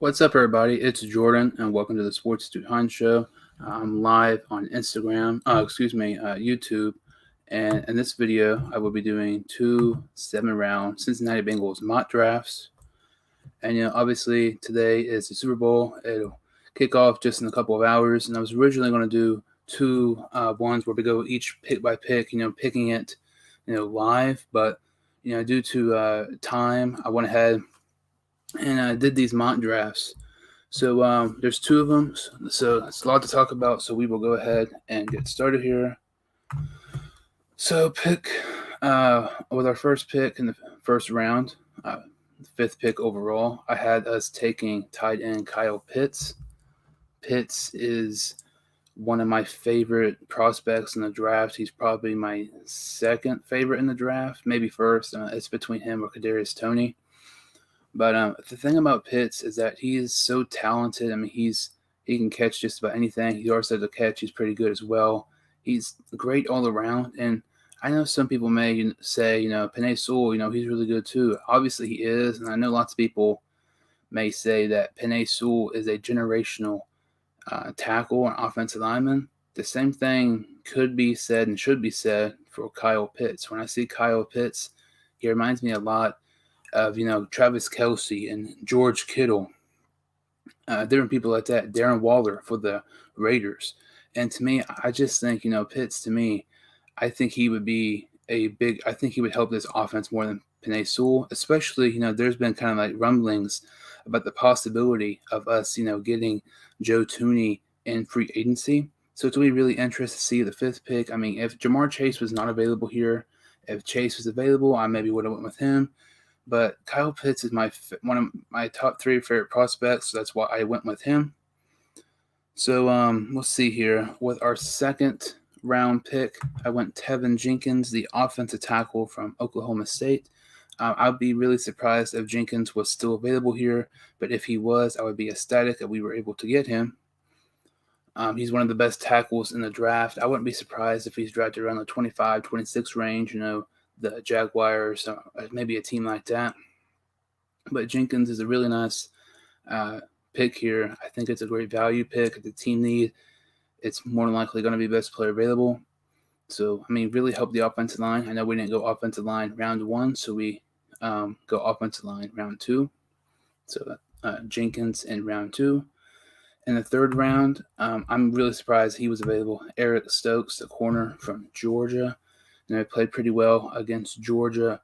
What's up, everybody? It's Jordan, and welcome to the Sports Dude Hunt Show. I'm live on Instagram, YouTube, and in this video, I will be doing two 7-round Cincinnati Bengals mock drafts. And obviously today is the Super Bowl. It'll kick off just in a couple of hours, and I was originally going to do two ones where we go each pick by pick, picking it, live, but due to time, I went ahead and I did these mock drafts. So there's two of them, so it's a lot to talk about. So we will go ahead and get started here. So with our first pick in the first round, the fifth pick overall, I had us taking tight end Kyle Pitts. Pitts is one of my favorite prospects in the draft. He's probably my second favorite in the draft, maybe first. It's between him or Kadarius Toney. But the thing about Pitts is that he is so talented. I mean, he can catch just about anything. He also has a catch. He's pretty good as well. He's great all around. And I know some people may say, Penei Sewell, he's really good too. Obviously he is. And I know lots of people may say that Penei Sewell is a generational tackle and offensive lineman. The same thing could be said and should be said for Kyle Pitts. When I see Kyle Pitts, he reminds me a lot of Travis Kelce and George Kittle, different people like that, Darren Waller for the Raiders. And to me, I just think Pitts, to me, I think he would be I think he would help this offense more than Penei Sewell, especially there's been kind of like rumblings about the possibility of us getting Joe Thuney in free agency. So it's going to be really interesting to see the fifth pick. I mean, if Jamar Chase was not available here, if Chase was available, I maybe would have went with him. But Kyle Pitts is one of my top three favorite prospects, so that's why I went with him. So we'll see here. With our second round pick, I went Tevin Jenkins, the offensive tackle from Oklahoma State. I'd be really surprised if Jenkins was still available here, but if he was, I would be ecstatic that we were able to get him. He's one of the best tackles in the draft. I wouldn't be surprised if he's drafted around the 25, 26 range, the Jaguars, maybe a team like that. But Jenkins is a really nice pick here. I think it's a great value pick. If the team need, it's more than likely going to be best player available. So, I mean, really help the offensive line. I know we didn't go offensive line round one, so we go offensive line round two. So Jenkins in round two. In the third round, I'm really surprised he was available. Eric Stokes, the corner from Georgia. And I played pretty well against Georgia.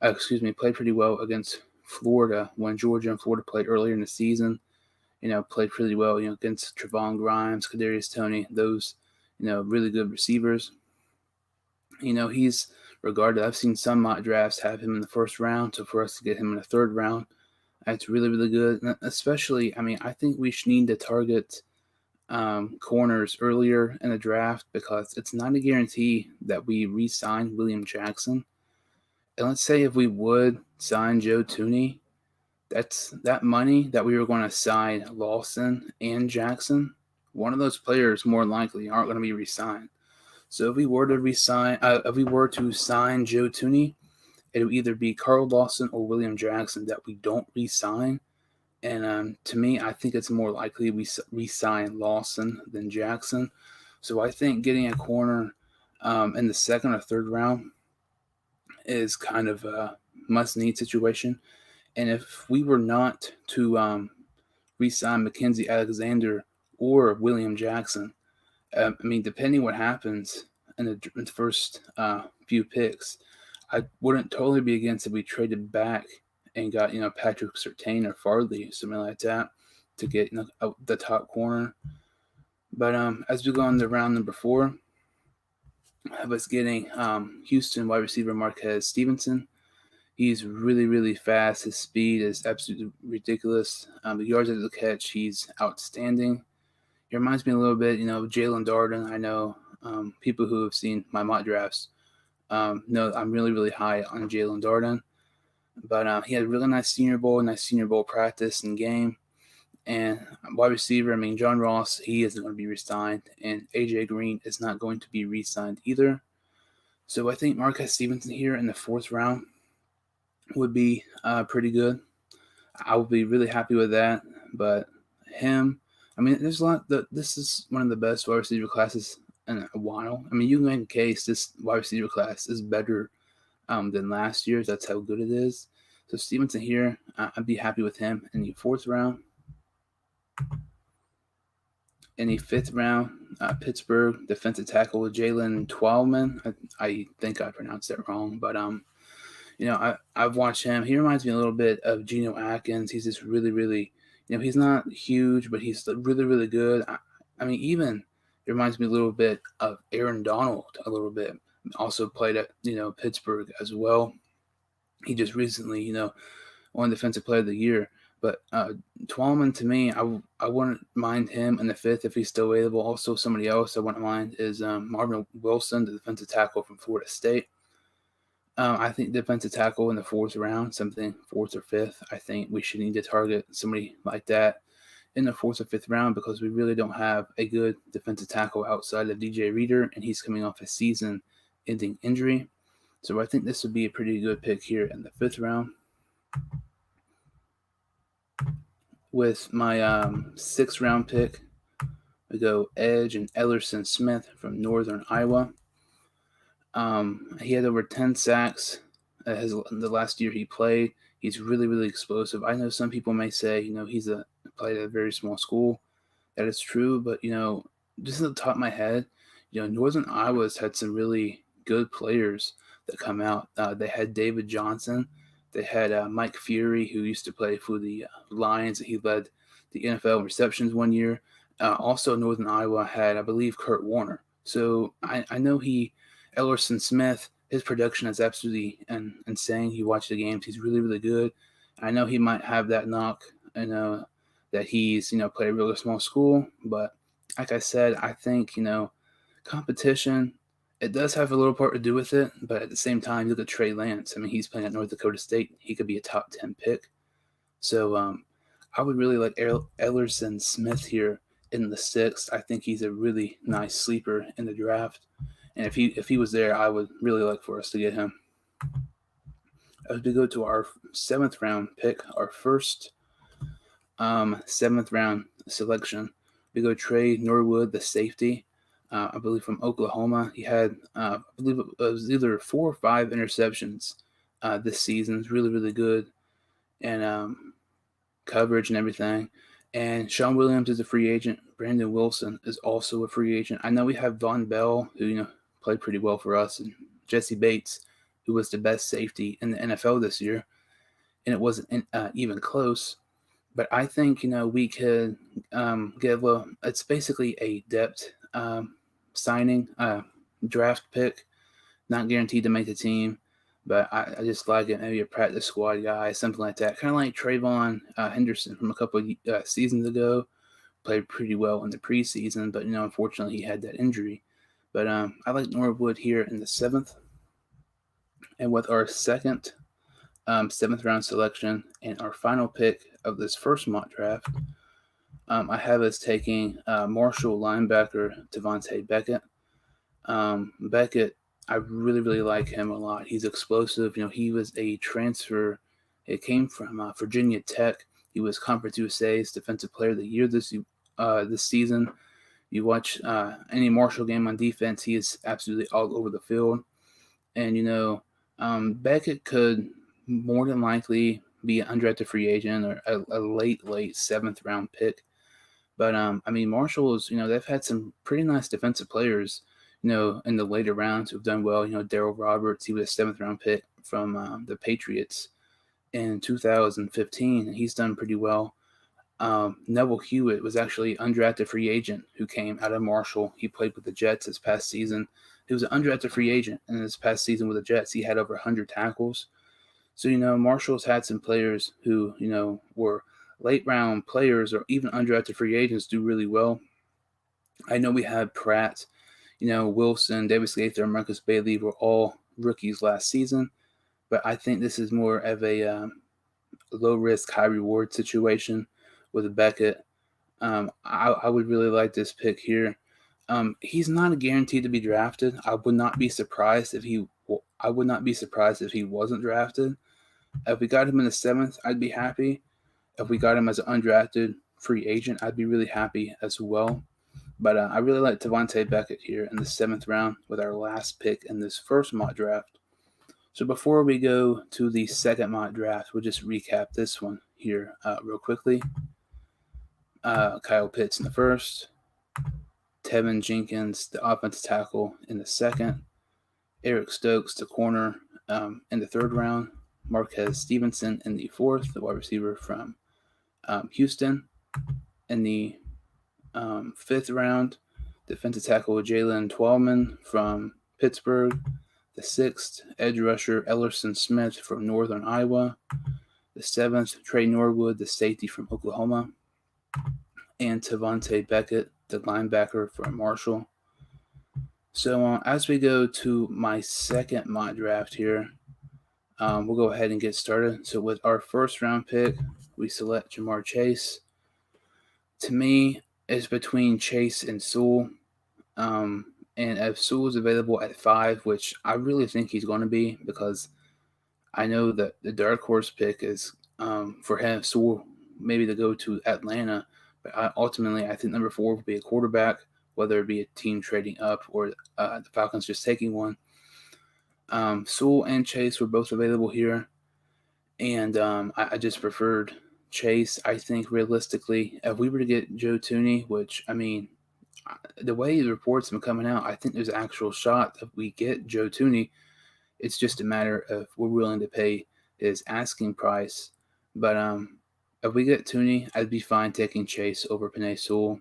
Played pretty well against Florida when Georgia and Florida played earlier in the season. Played pretty well, against Trevon Grimes, Kadarius Toney, those, really good receivers. He's regarded. I've seen some mock drafts have him in the first round. So for us to get him in the third round, that's really, really good. And especially, I think we should need to target corners earlier in the draft because it's not a guarantee that we re-sign William Jackson. And let's say if we would sign Joe Thuney, that's that money that we were going to sign Lawson and Jackson. One of those players more likely aren't going to be re-signed. So if we were to sign Joe Thuney, it would either be Carl Lawson or William Jackson that we don't re-sign. And to me, I think it's more likely we re-sign Lawson than Jackson. So I think getting a corner in the second or third round is kind of a must-need situation. And if we were not to re-sign Mackenzie Alexander or William Jackson, depending what happens in the first few picks, I wouldn't totally be against if we traded back and got Patrick Surtain or Farley, something like that, to get the top corner. But as we go on to round number 4, I was getting Houston wide receiver Marquez Stevenson. He's really, really fast. His speed is absolutely ridiculous. The yards after the catch, he's outstanding. He reminds me a little bit, Jalen Darden. I know people who have seen my mock drafts know I'm really, really high on Jalen Darden. But he had a really nice Senior Bowl practice and game. And wide receiver, John Ross, he isn't going to be re-signed. And A.J. Green is not going to be re-signed either. So I think Marquez Stevenson here in the 4th round would be pretty good. I would be really happy with that. but him, I mean, there's a lot. This is one of the best wide receiver classes in a while. I mean, you can make a case this wide receiver class is better than last year's. That's how good it is. So Stevenson here, I'd be happy with him in the 4th round. In the 5th round, Pittsburgh defensive tackle Jalen Twelman. I think I pronounced that wrong, but I've watched him. He reminds me a little bit of Geno Atkins. He's just really, he's not huge, but he's really good. I mean, even it reminds me a little bit of Aaron Donald a little bit. Also played at Pittsburgh as well. He just recently won Defensive Player of the Year. But Twelman, to me, I wouldn't mind him in the 5th if he's still available. Also, somebody else I wouldn't mind is Marvin Wilson, the defensive tackle from Florida State. I think defensive tackle in the 4th round, something 4th or 5th. I think we should need to target somebody like that in the 4th or 5th round because we really don't have a good defensive tackle outside of DJ Reader, and he's coming off a season-ending injury. So I think this would be a pretty good pick here in the 5th round. With my 6th round pick, we go edge and Ellerson Smith from Northern Iowa. He had over 10 sacks the last year he played. He's really explosive. I know some people may say, he's played at a very small school. That is true, but just at the top of my head, Northern Iowa's had some really good players that come out. They had David Johnson. They had Mike Fury, who used to play for the Lions. He led the NFL in receptions one year. Also, Northern Iowa had, I believe, Kurt Warner. So I know Ellerson Smith, his production is absolutely insane. You watch the games, he's really good. I know he might have that knock, that he's, played a really small school. But like I said, I think, competition, it does have a little part to do with it, but at the same time, look at Trey Lance. I mean, he's playing at North Dakota State. He could be a top 10 pick. So I would really like Ellerson Smith here in the 6th. I think he's a really nice sleeper in the draft. And if he was there, I would really like for us to get him. As we go to our 7th round pick, our first 7th round selection, we go Trey Norwood, the safety. I believe from Oklahoma. He had, I believe it was either 4 or 5 interceptions this season. It's really good. And coverage and everything. And Sean Williams is a free agent. Brandon Wilson is also a free agent. I know we have Von Bell, who, played pretty well for us, and Jesse Bates, who was the best safety in the NFL this year. And it wasn't even close. But I think, we could get it's basically a depth signing, draft pick, not guaranteed to make the team, but I just like it. Maybe a practice squad guy, something like that. Kind of like Trayvon Henderson from a couple of seasons ago. Played pretty well in the preseason, but unfortunately he had that injury. But I like Norwood here in the 7th. And with our second 7th round selection and our final pick of this first mock draft, I have us taking Marshall linebacker Devontae Beckett. Beckett, I really like him a lot. He's explosive. He was a transfer. It came from Virginia Tech. He was Conference USA's Defensive Player of the Year this season. You watch any Marshall game on defense, he is absolutely all over the field. And, Beckett could more than likely be an undrafted free agent or a late 7th round pick. But, Marshall's, they've had some pretty nice defensive players, in the later rounds who've done well. Darryl Roberts, he was a 7th round pick from the Patriots in 2015. He's done pretty well. Neville Hewitt was actually an undrafted free agent who came out of Marshall. He played with the Jets this past season. He was an undrafted free agent, and this past season with the Jets, he had over 100 tackles. So, Marshall's had some players who, were late round players or even undrafted free agents do really well. I know we had Pratt, Wilson, Davis Gaither, and Marcus Bailey were all rookies last season. But I think this is more of a low risk, high reward situation with Beckett. I would really like this pick here. He's not guaranteed to be drafted. I would not be surprised if he wasn't drafted. If we got him in the 7th, I'd be happy. If we got him as an undrafted free agent, I'd be really happy as well. But I really like Devontae Beckett here in the 7th round with our last pick in this first mock draft. So before we go to the second mock draft, we'll just recap this one here real quickly. Kyle Pitts in the first, Tevin Jenkins, the offensive tackle, in the second, Eric Stokes, the corner, in the 3rd round, Marquez Stevenson in the 4th, the wide receiver from Houston. In the 5th round, defensive tackle Jalen Twalman from Pittsburgh. The 6th, edge rusher Ellerson Smith from Northern Iowa. The 7th, Trey Norwood, the safety from Oklahoma. And Devontae Beckett, the linebacker from Marshall. So as we go to my second mock draft here, we'll go ahead and get started. So with our 1st round pick, we select Ja'Marr Chase. To me, it's between Chase and Sewell. And if Sewell is available at 5, which I really think he's going to be, because I know that the dark horse pick is for him, Sewell, maybe to go to Atlanta. But ultimately, I think number 4 will be a quarterback, whether it be a team trading up or the Falcons just taking one. Sewell and Chase were both available here, and I just preferred Chase. I think realistically, if we were to get Joe Thuney, which, I mean, the way the reports have been coming out, I think there's an actual shot that we get Joe Thuney. It's just a matter of we're willing to pay his asking price. But if we get Thuney, I'd be fine taking Chase over Penei Sewell.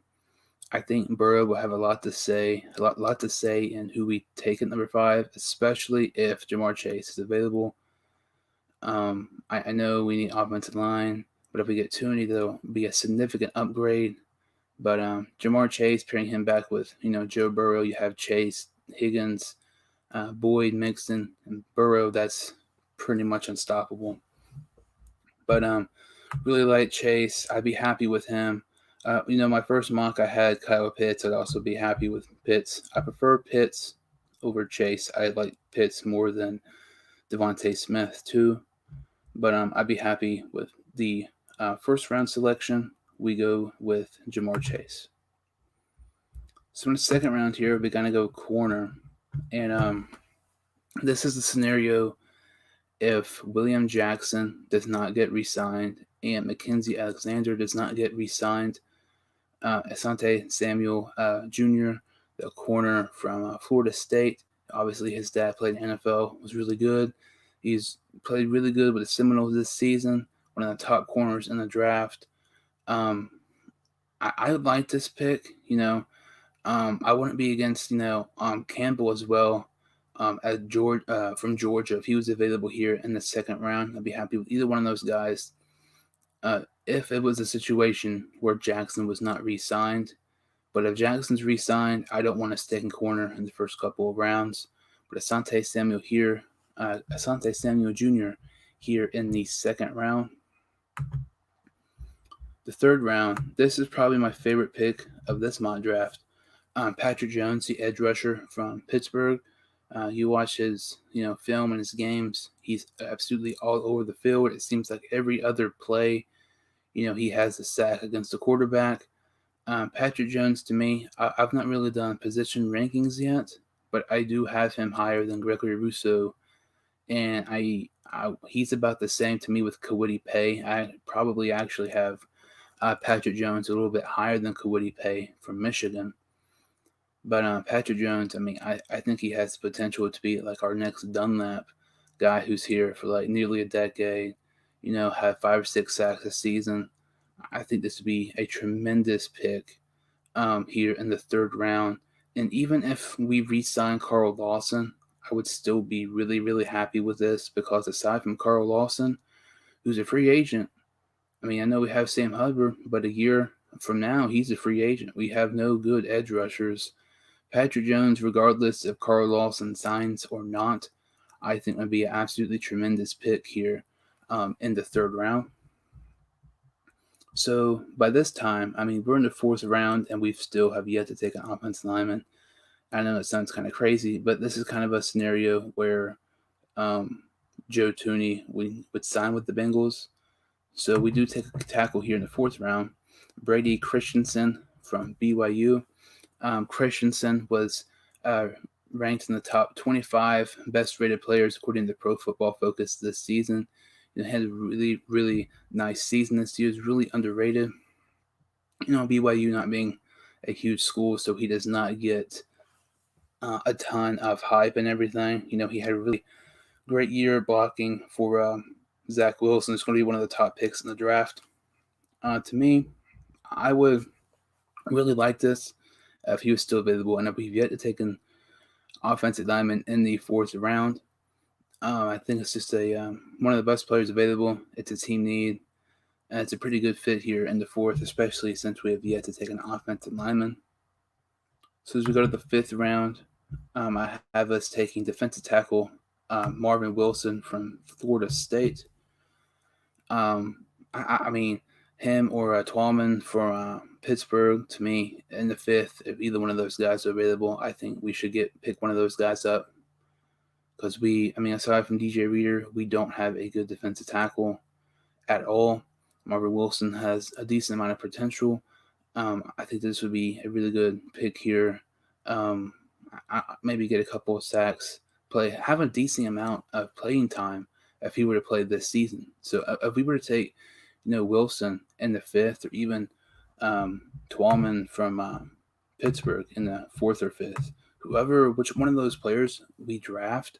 I think Burrow will have a lot to say in who we take at number 5, especially if Ja'Marr Chase is available. I know we need offensive line, but if we get Thuney, that'll be a significant upgrade. But Ja'Marr Chase, pairing him back with Joe Burrow, you have Chase, Higgins, Boyd, Mixon, and Burrow. That's pretty much unstoppable. But really like Chase. I'd be happy with him. My first mock I had Kyle Pitts. I'd also be happy with Pitts. I prefer Pitts over Chase. I like Pitts more than Devontae Smith too. But I'd be happy with the 1st round selection. We go with Ja'Marr Chase. So in the 2nd round here, we're going to go corner. And this is the scenario if William Jackson does not get re-signed and Mackenzie Alexander does not get re-signed. Asante Samuel Jr., the corner from Florida State. Obviously, his dad played in the NFL, was really good. He's played really good with the Seminoles this season, one of the top corners in the draft. I would like this pick. I wouldn't be against Campbell as well as from Georgia. If he was available here in the 2nd round, I'd be happy with either one of those guys. If it was a situation where Jackson was not re-signed, but if Jackson's re-signed, I don't want to stick in corner in the first couple of rounds. But Asante Samuel Jr. here in the 2nd round. The 3rd round, this is probably my favorite pick of this mock draft. Patrick Jones, the edge rusher from Pittsburgh. You watch his film and his games, he's absolutely all over the field. It seems like every other play, he has a sack against the quarterback. Patrick Jones, to me, I've not really done position rankings yet, but I do have him higher than Gregory Rousseau, and he's about the same to me with Kwity Paye. I probably actually have Patrick Jones a little bit higher than Kwity Paye from Michigan. But Patrick Jones, I mean, I think he has the potential to be like our next Dunlap guy who's here for like nearly a decade, have 5 or 6 sacks a season. I think this would be a tremendous pick here in the 3rd round. And even if we re-sign Carl Lawson, I would still be really, really happy with this because aside from Carl Lawson, who's a free agent, I mean, I know we have Sam Hubbard, but a year from now, he's a free agent. We have no good edge rushers. Patrick Jones, regardless if Carl Lawson signs or not, I think would be an absolutely tremendous pick here in the 3rd round. So by this time, I mean, we're in the 4th round and we still have yet to take an offensive lineman. I know it sounds kind of crazy, but this is kind of a scenario where Joe Thuney would sign with the Bengals. So we do take a tackle here in the 4th round. Brady Christensen from BYU. Christensen was ranked in the top 25 best rated players according to Pro Football Focus this season. He had a really, really nice season this year. He was really underrated. BYU not being a huge school, so he does not get a ton of hype and everything. He had a really great year blocking for Zach Wilson. It's going to be one of the top picks in the draft. To me, I would really like this if he was still available. And we've yet to take an offensive lineman in the 4th round. I think it's just one of the best players available. It's a team need. And it's a pretty good fit here in the 4th, especially since we have yet to take an offensive lineman. So as we go to the 5th round, I have us taking defensive tackle Marvin Wilson from Florida State. I mean, him or Tallman from Pittsburgh, to me, in the 5th, if either one of those guys are available, I think we should pick one of those guys up. Because aside from DJ Reader, we don't have a good defensive tackle at all. Marvin Wilson has a decent amount of potential. I think this would be a really good pick here. Maybe get a couple of sacks, have a decent amount of playing time if he were to play this season. So if we were to take, Wilson in the 5th, or even Tallman from Pittsburgh in the 4th or 5th, which one of those players we draft,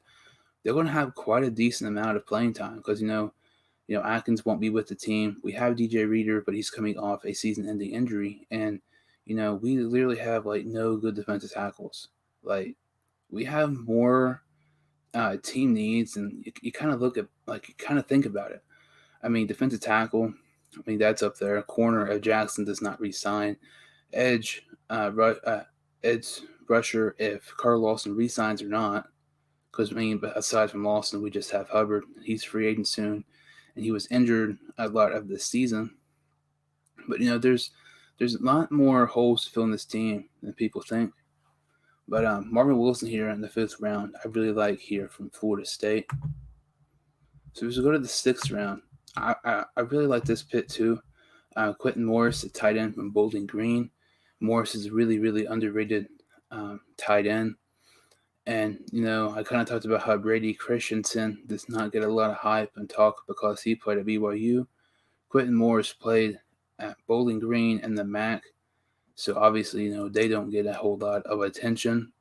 they're going to have quite a decent amount of playing time because, Atkins won't be with the team. We have DJ Reader, but he's coming off a season-ending injury. And, we literally have, no good defensive tackles. We have more team needs, and you kind of look at, you kind of think about it. Defensive tackle, that's up there. Corner, if Jackson does not re-sign. Edge rusher, if Carl Lawson re-signs or not. Because, aside from Lawson, we just have Hubbard. He's free agent soon. And he was injured a lot of this season. But, there's a lot more holes to fill in this team than people think. But Marvin Wilson here in the 5th round, I really like here from Florida State. So as we go to the 6th round, I really like this pick too. Quentin Morris, a tight end from Bowling Green. Morris is a really, really underrated tight end. And, I kind of talked about how Brady Christensen does not get a lot of hype and talk because he played at BYU. Quentin Morris played at Bowling Green and the MAC. So obviously, they don't get a whole lot of attention.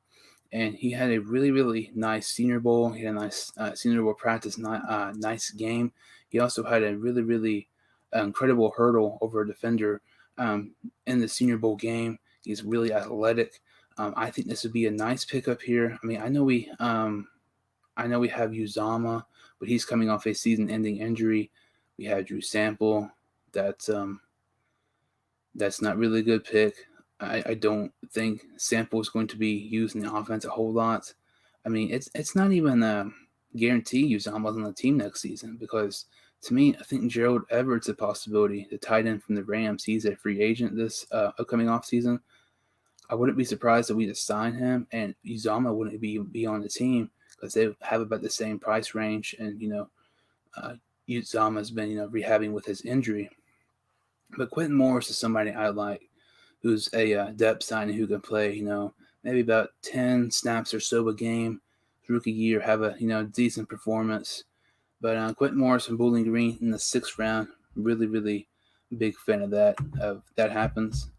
And he had a really, really nice Senior Bowl. He had a nice Senior Bowl practice, nice game. He also had a really, really incredible hurdle over a defender in the Senior Bowl game. He's really athletic. I think this would be a nice pickup here. I know we have Uzama, but he's coming off a season-ending injury. We have Drew Sample. That's not really a good pick. I don't think Sample is going to be used in the offense a whole lot. It's not even a guarantee Uzama's on the team next season because, to me, I think Gerald Everett's a possibility. The tight end from the Rams, he's a free agent this upcoming offseason. I wouldn't be surprised if we just sign him and Uzama wouldn't be on the team because they have about the same price range. And, Uzama's been, rehabbing with his injury. But Quentin Morris is somebody I like who's a depth signing who can play, maybe about 10 snaps or so a game. Rookie year, have a, decent performance. But Quentin Morris from Bowling Green in the 6th round, really, really big fan of that happens.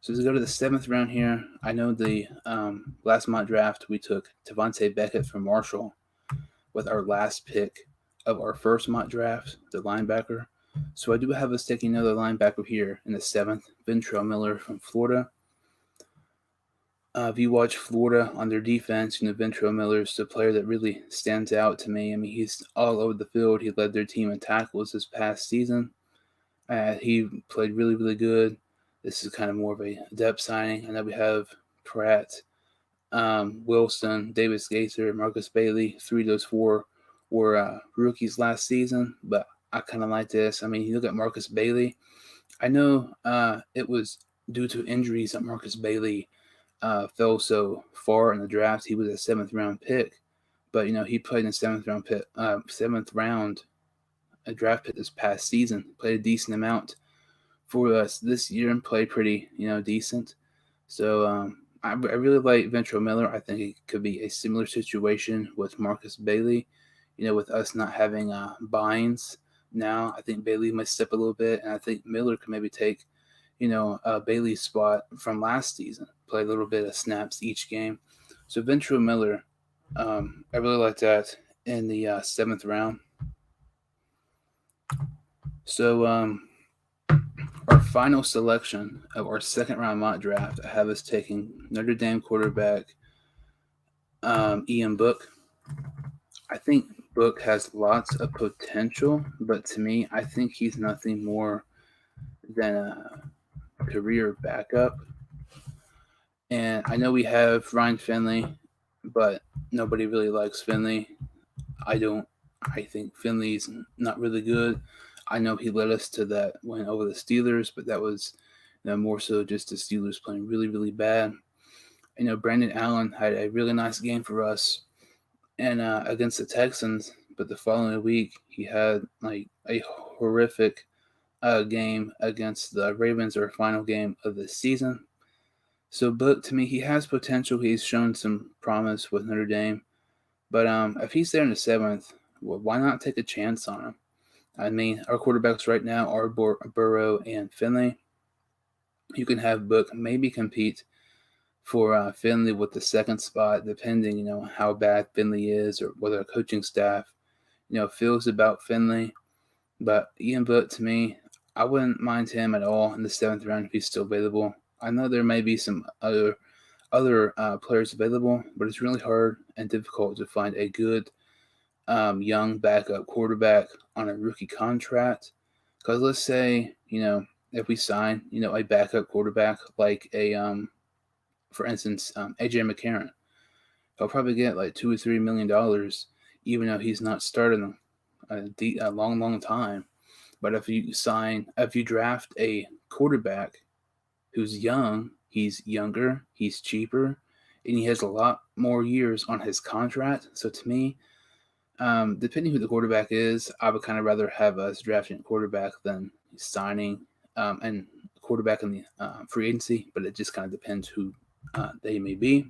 So as we go to the 7th round here, I know the last mock draft we took Devontae Beckett from Marshall with our last pick of our first mock draft, the linebacker. So I do have us taking another linebacker here in the 7th, Ventrell Miller from Florida. If you watch Florida on their defense, Ventrell Miller is the player that really stands out to me. He's all over the field. He led their team in tackles this past season. He played really, really good. This is kind of more of a depth signing. I know we have Pratt, Wilson, Davis Gaither, Marcus Bailey. 3 of those 4 were rookies last season, but I kind of like this. You look at Marcus Bailey. I know it was due to injuries that Marcus Bailey fell so far in the draft. He was a 7th round pick, but he played in the 7th round a draft pick this past season. Played a decent amount for us this year and played pretty, decent. So I really like Ventrell Miller. I think it could be a similar situation with Marcus Bailey. With us not having Bynes now, I think Bailey might step a little bit, and I think Miller could maybe take, Bailey's spot from last season, play a little bit of snaps each game. So Ventrell Miller, I really like that in the 7th round. So our final selection of our 2nd round mock draft, I have us taking Notre Dame quarterback Ian Book. I think Book has lots of potential, but to me, I think he's nothing more than a career backup. And I know we have Ryan Finley, but nobody really likes Finley. I don't. I think Finley's not really good. I know he led us to that win over the Steelers, but that was more so just the Steelers playing really, really bad. Brandon Allen had a really nice game for us and against the Texans, but the following week he had like a horrific game against the Ravens, our final game of the season. So, Book, to me, he has potential. He's shown some promise with Notre Dame. But if he's there in the 7th, well, why not take a chance on him? I mean, our quarterbacks right now are Burrow and Finley. You can have Book maybe compete for Finley with the 2nd spot, depending, how bad Finley is or what our coaching staff, feels about Finley. But Ian Book, to me, I wouldn't mind him at all in the 7th round if he's still available. I know there may be some other players available, but it's really hard and difficult to find a good young backup quarterback on a rookie contract. Because let's say, if we sign, a backup quarterback like for instance, AJ McCarron, he'll probably get like $2 or $3 million, even though he's not starting a long, long time. But if you draft a quarterback who's young, he's younger, he's cheaper, and he has a lot more years on his contract. So to me, depending who the quarterback is, I would kind of rather have us drafting a quarterback than signing and quarterback in the free agency, but it just kind of depends who they may be.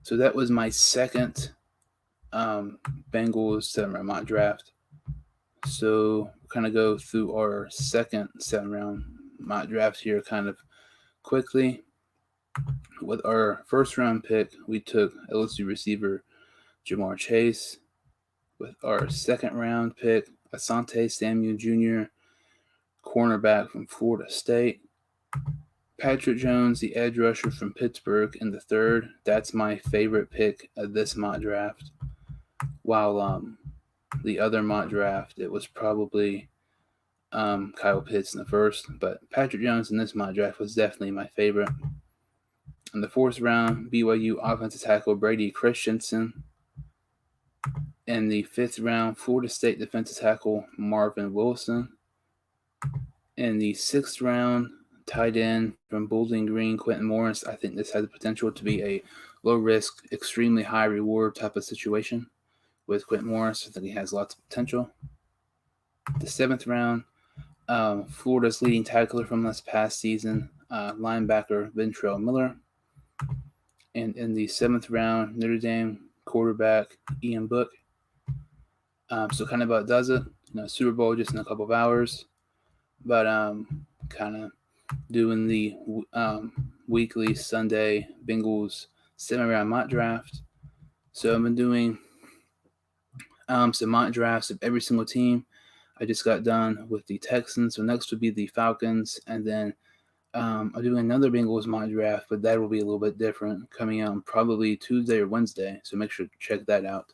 So that was my 2nd Bengals 7-round mock draft. So kind of go through our 2nd 7-round mock draft here kind of quickly. With our 1st round pick, we took LSU receiver Jamar Chase. With our 2nd round pick, Asante Samuel Jr., cornerback from Florida State. Patrick Jones, the edge rusher from Pittsburgh, in the 3rd. That's my favorite pick of this mock draft. While the other mock draft, it was probably Kyle Pitts in the 1st, but Patrick Jones in this mock draft was definitely my favorite. In the 4th round, BYU offensive tackle Brady Christensen. In the 5th round, Florida State defensive tackle Marvin Wilson. In the 6th round, tight end from Bowling Green, Quentin Morris. I think this has the potential to be a low-risk, extremely high-reward type of situation with Quentin Morris. I think he has lots of potential. The 7th round, Florida's leading tackler from this past season, linebacker Ventrell Miller. And in the 7th round, Notre Dame quarterback Ian Book. So kind of about does it. Super Bowl just in a couple of hours. But kind of doing the weekly Sunday Bengals 7-round mock draft. So I've been doing some mock drafts of every single team. I just got done with the Texans. So next would be the Falcons. And then I'm doing another Bengals mock draft, but that will be a little bit different, coming out probably Tuesday or Wednesday. So make sure to check that out.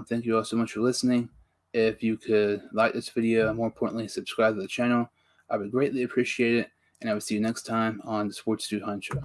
Thank you all so much for listening. If you could like this video, and more importantly, subscribe to the channel, I would greatly appreciate it. And I will see you next time on the Sports Dude Hunt Show.